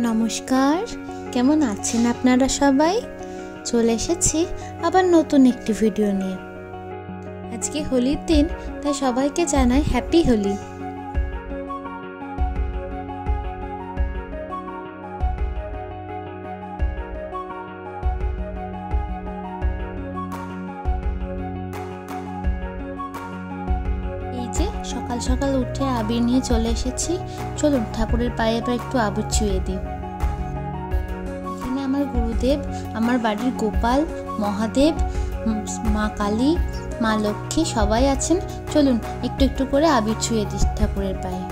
নমস্কার, কেমন আছেন আপনারা সবাই? চলে এসেছি আবার নতুন একটি ভিডিও নিয়ে। আজকে হোলির দিন, তাই সবাইকে জানাই হ্যাপি হোলি। এই যে সকাল সকাল উঠে আবির নিয়ে চলে এসেছি। চলুন ঠাকুরের পায়ে এবার একটু আবির ছুঁয়ে দিই। এখানে আমার গুরুদেব, আমার বাড়ির গোপাল, মহাদেব, মা কালী, মা লক্ষ্মী সবাই আছেন। চলুন একটু একটু করে আবির ছুঁয়ে দিই ঠাকুরের পায়ে।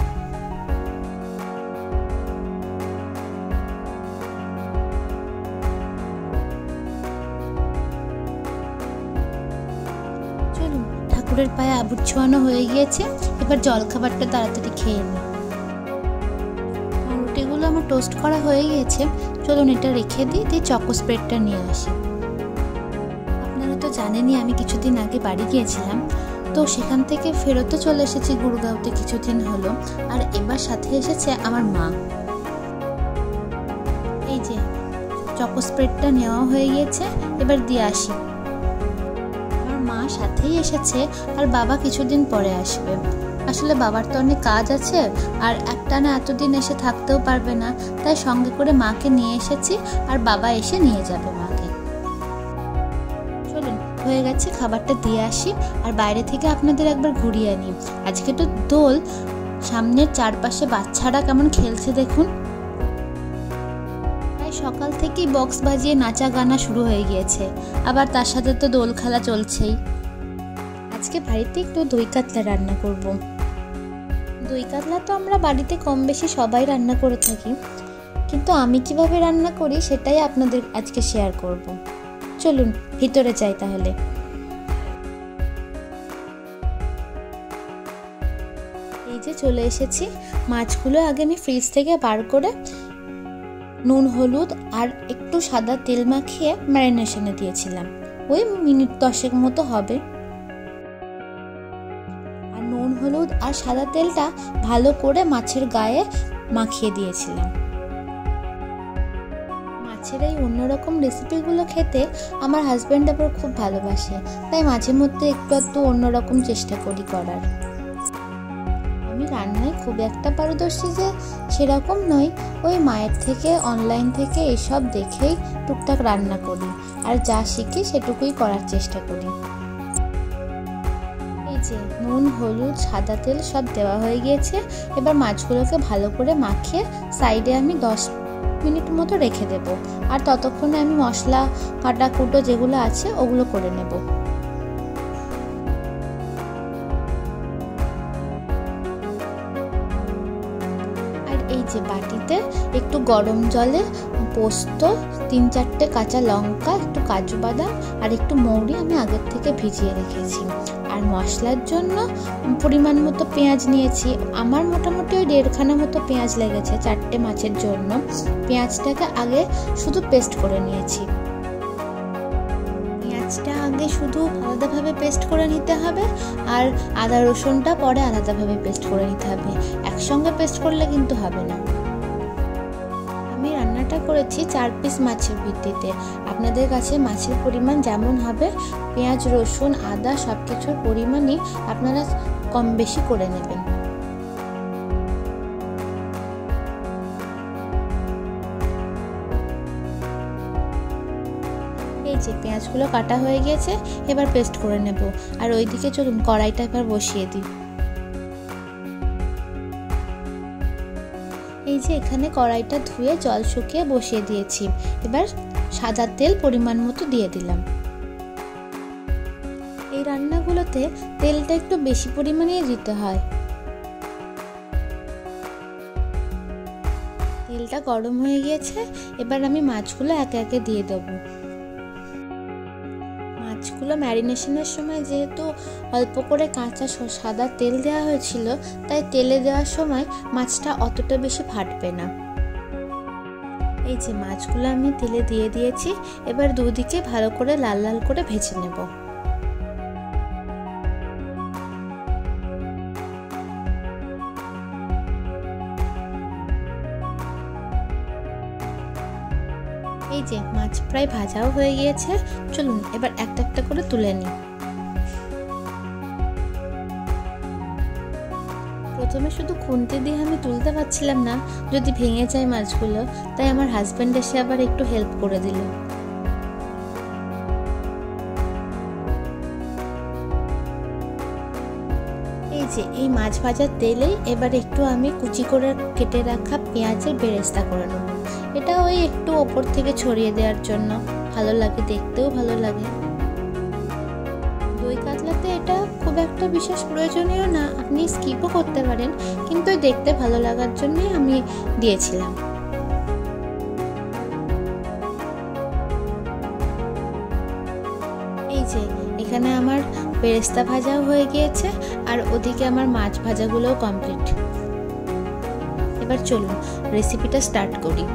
চলুন ঠাকুরের পায়ে আবির ছোঁয়ানো হয়ে গিয়েছে, এবার জলখাবারটা তাড়াতাড়ি খেয়ে নিই। রুটিগুলো আমার টোস্ট করা হয়ে গিয়েছে। চলুন এটা রেখে দিই, দিয়ে চকো স্প্রেডটা নিয়ে আসি। আপনারা তো জানেনই আমি কিছুদিন আগে বাড়ি গিয়েছিলাম, তো সেখান থেকে ফেরতও চলে এসেছি গুরগাঁওতে কিছুদিন হলো। আর এবার সাথে এসেছে আমার মা। এই যে চকো স্প্রেডটা নেওয়া হয়ে গিয়েছে, এবার দিয়ে আসি। আমার মা সাথেই এসেছে, আর বাবা কিছুদিন পরে আসবে। আসলে বাবার তো অনেক কাজ আছে, আর একটানা এতদিন এসে থাকতেও পারবে না, তাই সঙ্গে করে মাকে নিয়ে এসেছি, আর বাবা এসে নিয়ে যাবে মাকে। চলুন হয়ে গেছে, খাবারটা দিয়ে আসি, আর বাইরে থেকে আপনাদের একবার ঘুরিয়ে আনি। আজকে তো দোল, সামনের চারপাশে বাচ্চারা কেমন খেলছে দেখুন। তাই সকাল থেকেই বক্স বাজিয়ে নাচা গানা শুরু হয়ে গিয়েছে, আবার তার সাথে তো দোল খেলা চলছেই। আজকে বাড়িতে একটু দই কাতলা রান্না করব। দই কাতলা তো আমরা বাড়িতে কম বেশি সবাই রান্না করে থাকি, কিন্তু আমি কিভাবে রান্না করি সেটাই আপনাদের আজকে শেয়ার করব। চলুন ভিতরে যাই তাহলে। এই যে চলে এসেছি। মাছগুলো আগে আমি ফ্রিজ থেকে বার করে নুন, হলুদ আর একটু সাদা তেল মাখিয়ে ম্যারিনেশনে দিয়েছিলাম। ওই মিনিট 10 মতো হবে। আর নুন, হলুদ আর সাদা তেলটা ভালো করে মাছের গায়ে মাখিয়ে দিয়েছিলাম। মাছের এই অন্যরকম রেসিপিগুলো খেতে আমার হাজব্যান্ড আবার খুব ভালোবাসে, তাই মাঝে মধ্যে একটু একটু অন্যরকম চেষ্টা করি করার। আমি রান্নায় খুব একটা পারদর্শী যে সেরকম নয়, ওই মায়ের থেকে অনলাইন থেকে এসব দেখেই টুকটাক রান্না করি, আর যা শিখি সেটুকুই করার চেষ্টা করি। এই যে নুন, হলুদ, সাদা তেল সব দেওয়া হয়ে গিয়েছে। এবার মাছগুলোকে ভালো করে মাখিয়ে সাইডে আমি 10 মিনিট মতো রেখে দেব, আর ততক্ষণে আমি মশলা কাটা কুটো যেগুলো আছে ওগুলো করে নেব। এই যে বাটিতে একটু গরম জলে পোস্ত, 3-4টে কাঁচা লঙ্কা, একটু কাজু বাদাম আর একটু মৌরি আমি আগের থেকে ভিজিয়ে রেখেছি। আর মশলার জন্য পরিমাণ মতো পেঁয়াজ নিয়েছি। আমার মোটামুটি ওই 1.5খানা মতো পেঁয়াজ লেগেছে 4টে মাছের জন্য। পেঁয়াজটাকে আগে শুধু পেস্ট করে নিয়েছি। পেঁয়াজটা আগে শুধু আলাদাভাবে পেস্ট করে নিতে হবে, আর আদা রসুনটা পরে আলাদাভাবে পেস্ট করে নিতে হবে। একসঙ্গে পেস্ট করলে কিন্তু হবে না। আমি রান্নাটা করেছি 4 পিস মাছের ভিত্তিতে। আপনাদের কাছে মাছের পরিমাণ যেমন হবে, পেঁয়াজ, রসুন, আদা সব কিছুর পরিমাণই আপনারা কম বেশি করে নেবেন। এই যে পেঁয়াজগুলো কাটা হয়ে গিয়েছে, এবার পেস্ট করে নেব। আর ওইদিকে চলুন কড়াইটা এবার বসিয়ে দিই। এই যে এখানে কড়াইটা ধুয়ে জল শুকিয়ে বসিয়ে দিয়েছি। এবার সাদা তেল পরিমাণ মতো দিয়ে দিলাম। এই রান্নাগুলোতে তেলটা একটু বেশি পরিমাণে দিতে হয়। তেলটা গরম হয়ে গিয়েছে, এবার আমি মাছগুলো একে একে দিয়ে দেবো। মাছগুলো ম্যারিনেশনের সময় যেহেতু অল্প করে কাঁচা সাদা তেল দেওয়া হয়েছিল, তাই তেলে দেওয়ার সময় মাছটা অতটা বেশি ফাটবে না। এই যে মাছগুলো আমি তেলে দিয়ে দিয়েছি, এবার দুদিকে ভালো করে লাল লাল করে ভেজে নেব। এই যে মাছ প্রায় ভাজাও হয়ে গিয়েছে, চলুন এবার একটা একটা করে তুলে নিই। প্রথমে শুধু খুন্তি দিয়ে আমি তুলতে পারছিলাম না, যদি ভেঙে যায় মাছগুলো, তাই আমার হাজব্যান্ড এসে আবার একটু হেল্প করে দিল। এই যে এই মাছ ভাজার তেলেই এবার একটু আমি কুচি করে কেটে রাখা পেঁয়াজের বেরেস্তা করে নেব। এটা ওই একটু ওপর থেকে ছড়িয়ে দেওয়ার জন্য, ভালো লাগে, দেখতেও ভালো লাগে। দই কাতলাতে এটা খুব একটা বিশেষ প্রয়োজনীয় না, আপনি স্কিপও করতে পারেন, কিন্তু দেখতে ভালো লাগার জন্যই আমি দিয়েছিলাম। এই যে এখানে আমার বেরেস্তা ভাজাও হয়ে গিয়েছে, আর ওদিকে আমার মাছ ভাজাগুলোও কমপ্লিট। এবার চলুন রেসিপিটা স্টার্ট করি।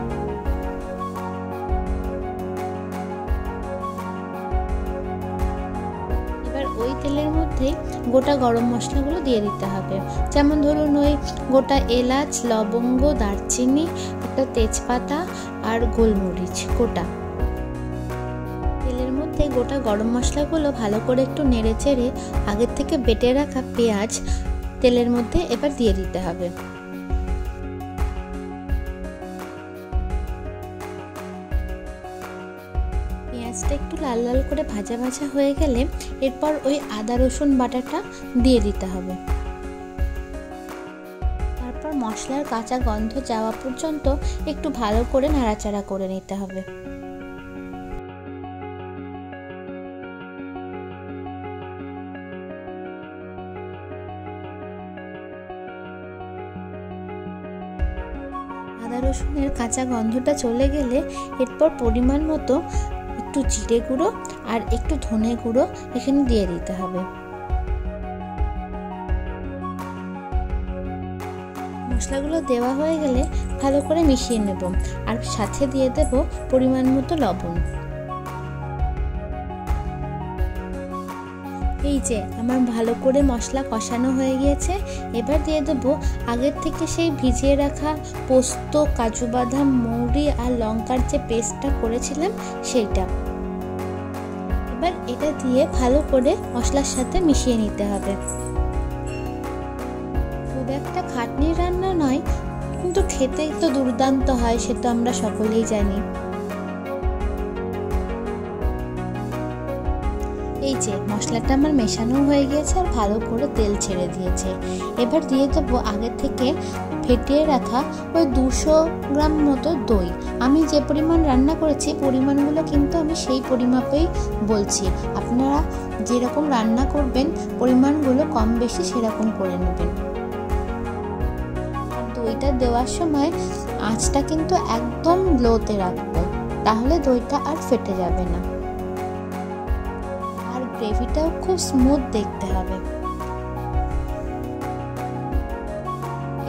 ওই তেলের মধ্যে গোটা গরম মশলাগুলো দিয়ে দিতে হবে, যেমন ধরুন ওই গোটা এলাচ, লবঙ্গ, দারচিনি, একটা তেজপাতা আর গোলমরিচ গোটা। তেলের মধ্যে গোটা গরম মশলাগুলো ভালো করে একটু নেড়ে চেড়ে আগের থেকে বেটে রাখা পেঁয়াজ তেলের মধ্যে এবার দিয়ে দিতে হবে। পেঁয়াজটা একটু লাল লাল করে ভাজা ভাজা হয়ে গেলে এরপর ওই আদা রসুন বাটাটা দিয়ে দিতে হবে। তারপর মশলার কাঁচা গন্ধ যাওয়া পর্যন্ত একটু ভালো করে নাড়াচাড়া করে নিতে হবে। আদা রসুনের কাঁচা গন্ধটা চলে গেলে এরপর পরিমাণ মতো একটু জিরে গুঁড়ো আর একটু ধনে গুঁড়ো এখানে দিয়ে দিতে হবে। মশলাগুলো দেওয়া হয়ে গেলে ভালো করে মিশিয়ে নেব, আর সাথে দিয়ে দেব পরিমাণ মতো লবণ। এই যে আমার ভালো করে মশলা কষানো হয়ে গিয়েছে, এবার দিয়ে দেবো আগের থেকে সেই ভিজিয়ে রাখা পোস্ত, কাজু বাদাম, মৌরি আর লঙ্কার যে পেস্টটা করেছিলাম সেইটা। এবার এটা দিয়ে ভালো করে মশলার সাথে মিশিয়ে নিতে হবে। খুব একটা খাটনির রান্না নয়, কিন্তু খেতে তো দুর্দান্ত হয়, সে তো আমরা সকলেই জানি। এই যে মশলাটা আমার মেশানো হয়ে গিয়েছে আর ভালো করে তেল ছেড়ে দিয়েছে। এবার দিয়ে দেবো আগে থেকে ফেটিয়ে রাখা ওই 200 গ্রাম মতো দই। আমি যে পরিমাণ রান্না করেছি পরিমাণগুলো কিন্তু আমি সেই পরিমাপেই বলছি, আপনারা যেরকম রান্না করবেন পরিমাণগুলো কম বেশি সেরকম করে নেবেন। দইটা দেওয়ার সময় আঁচটা কিন্তু একদম লোতে রাখবো, তাহলে দইটা আর ফেটে যাবে না। গ্রেভিটাও খুব স্মুথ দেখতে হবে।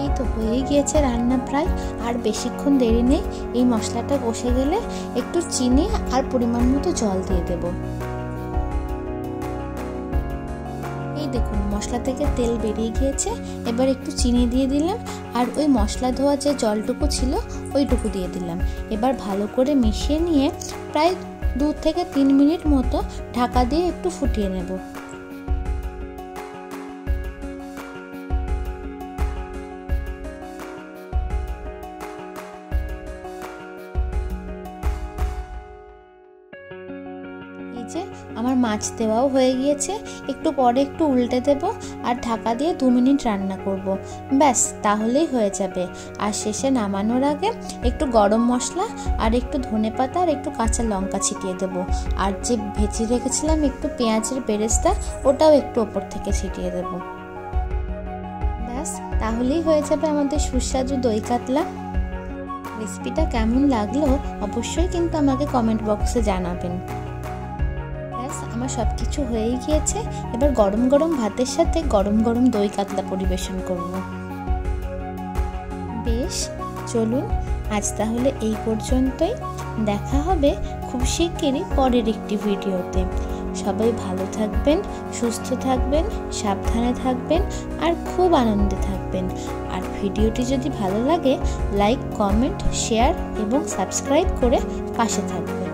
এই তো হয়ে গিয়েছে রান্না প্রায়, আর বেশিক্ষণ দেরি নেই। এই মশলাটা বসে গেলে একটু চিনি আর পরিমাণ মতো জল দিয়ে দেব। এই দেখুন মশলা থেকে তেল বেরিয়ে গিয়েছে, এবার একটু চিনি দিয়ে দিলাম, আর ওই মশলা ধোয়া যে জলটুকু ছিল ওইটুকু দিয়ে দিলাম। এবার ভালো করে মিশিয়ে নিয়ে প্রায় 2 থেকে 3 মিনিট মতো ঢাকা দিয়ে একটু ফুটিয়ে নেব। এই যে আমার মাছ দেওয়াও হয়ে গিয়েছে, একটু পরে একটু উল্টে দেব আর ঢাকা দিয়ে 2 মিনিট রান্না করব, ব্যাস তাহলেই হয়ে যাবে। আর শেষে নামানোর আগে একটু গরম মশলা আর একটু ধনেপাতা আর একটু কাঁচা লঙ্কা ছিটিয়ে দেব, আর যে ভেজে রেখেছিলাম একটু পেঁয়াজের বেরেস্তা ওটাও একটু ওপর থেকে ছিটিয়ে দেব। ব্যাস তাহলেই হয়ে যাবে আমাদের সুস্বাদু দই কাতলা। রেসিপিটা কেমন লাগলো অবশ্যই কিন্তু আমাকে কমেন্ট বক্সে জানাবেন। আমার সব কিছু হয়ে গিয়েছে, এবার গরম গরম ভাতের সাথে গরম গরম দই কাতলা পরিবেশন করব। বেশ চলুন আজ তাহলে এই পর্যন্তই, দেখা হবে খুব শিগগিরই পরের একটি ভিডিওতে। সবাই ভালো থাকবেন, সুস্থ থাকবেন, সাবধানে থাকবেন আর খুব আনন্দে থাকবেন। আর ভিডিওটি যদি ভালো লাগে লাইক, কমেন্ট, শেয়ার এবং সাবস্ক্রাইব করে পাশে থাকবেন।